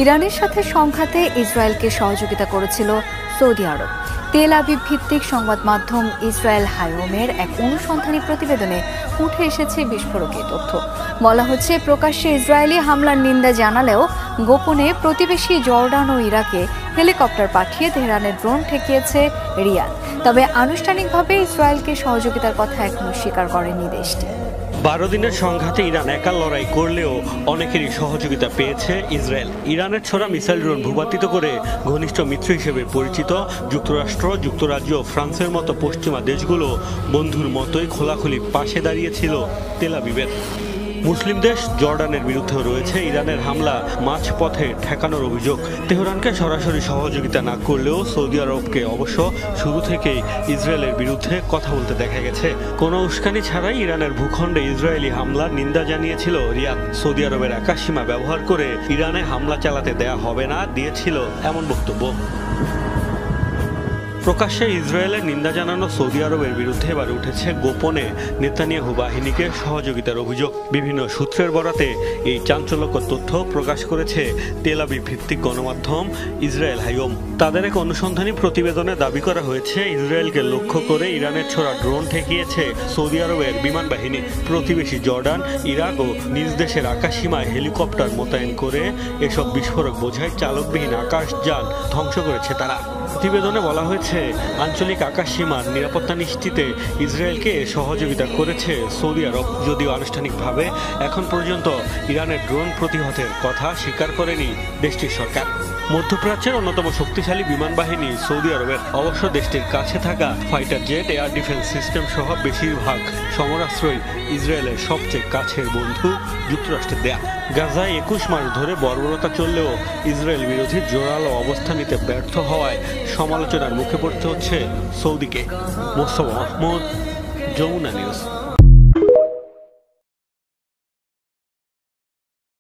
ইরানের সাথে সংঘাতে ইসরায়েলকে সহযোগিতা করেছিল সৌদি আরব। তেল আবিব ভিত্তিক সংবাদ মাধ্যম ইসরায়েল হায়োমের এক অনুসন্ধানী প্রতিবেদনে উঠে এসেছে বিস্ফোরক এই তথ্য। বলা হচ্ছে, প্রকাশ্যে ইসরায়েলি হামলার নিন্দা জানালেও গোপনে প্রতিবেশী জর্ডান ও ইরাকে হেলিকপ্টার পাঠিয়ে তেহরানের ড্রোন ঠেকিয়েছে রিয়াদ। তবে আনুষ্ঠানিকভাবে ইসরায়েলকে সহযোগিতার কথা এখনো স্বীকার করেনি দেশটি। 12 দিনের সংঘাতে ইরান একা লড়াই করলেও অনেকেরই সহযোগিতা পেয়েছে ইসরায়েল। ইরানের ছোড়া মিসাইল ড্রোন ভূপাতিত করে ঘনিষ্ঠ মিত্র হিসেবে পরিচিত যুক্তরাষ্ট্র, যুক্তরাজ্য, ফ্রান্সের মতো পশ্চিমা দেশগুলো বন্ধুর মতোই খোলাখুলি পাশে দাঁড়িয়েছিল তেল আবিবের। মুসলিম দেশ জর্ডানের বিরুদ্ধেও রয়েছে ইরানের হামলা মাঝপথে ঠেকানোর অভিযোগ। তেহরানকে সরাসরি সহযোগিতা না করলেও সৌদি আরবকে অবশ্য শুরু থেকেই ইসরায়েলের বিরুদ্ধে কথা বলতে দেখা গেছে। কোনো উস্কানি ছাড়াই ইরানের ভূখণ্ডে ইসরায়েলি হামলার নিন্দা জানিয়েছিল রিয়াদ। সৌদি আরবের আকাশসীমা ব্যবহার করে ইরানে হামলা চালাতে দেয়া হবে না দিয়েছিল এমন বক্তব্য। প্রকাশ্যে ইসরায়েলের নিন্দা জানানো সৌদি আরবের বিরুদ্ধে এবার উঠেছে গোপনে নেতানিয়াহু বাহিনীকে সহযোগিতার অভিযোগ। বিভিন্ন সূত্রের বরাতে এই চাঞ্চল্যকর তথ্য প্রকাশ করেছে তেল আবিব ভিত্তিক গণমাধ্যম ইসরায়েল হায়োম। তাদের এক অনুসন্ধানী প্রতিবেদনে দাবি করা হয়েছে, ইসরায়েলকে লক্ষ্য করে ইরানের ছোড়া ড্রোন ঠেকিয়েছে সৌদি আরবের বিমান বাহিনী। প্রতিবেশী জর্ডান, ইরাক ও নিজ দেশের আকাশসীমায় হেলিকপ্টার মোতায়েন করে এসব বিস্ফোরক বোঝাই চালকবিহীন আকাশযান ধ্বংস করেছে তারা। প্রতিবেদনে বলা হয়েছে, আঞ্চলিক আকাশসীমার নিরাপত্তা নিশ্চিতে ইসরায়েলকে সহযোগিতা করেছে সৌদি আরব। যদিও আনুষ্ঠানিকভাবে এখন পর্যন্ত ইরানের ড্রোন প্রতিহতের কথা স্বীকার করেনি দেশটির সরকার। মধ্যপ্রাচ্যের অন্যতম শক্তিশালী বিমান বাহিনী সৌদি আরবের। অবশ্য দেশটির কাছে থাকা fighter jet, air defence system সহ বেশিরভাগ সমরাস্ত্রই ইসরায়েলের সবচেয়ে কাছের বন্ধু যুক্তরাষ্ট্রের দেয়া। গাজায় 21 মাস ধরে বর্বরতা চললেও ইসরায়েল বিরোধী জোরালো অবস্থান নিতে ব্যর্থ হওয়ায় সমালোচনার মুখে পড়তে হচ্ছে সৌদিকে। মোস্তফা মাহমুদ, যমুনা নিউজ।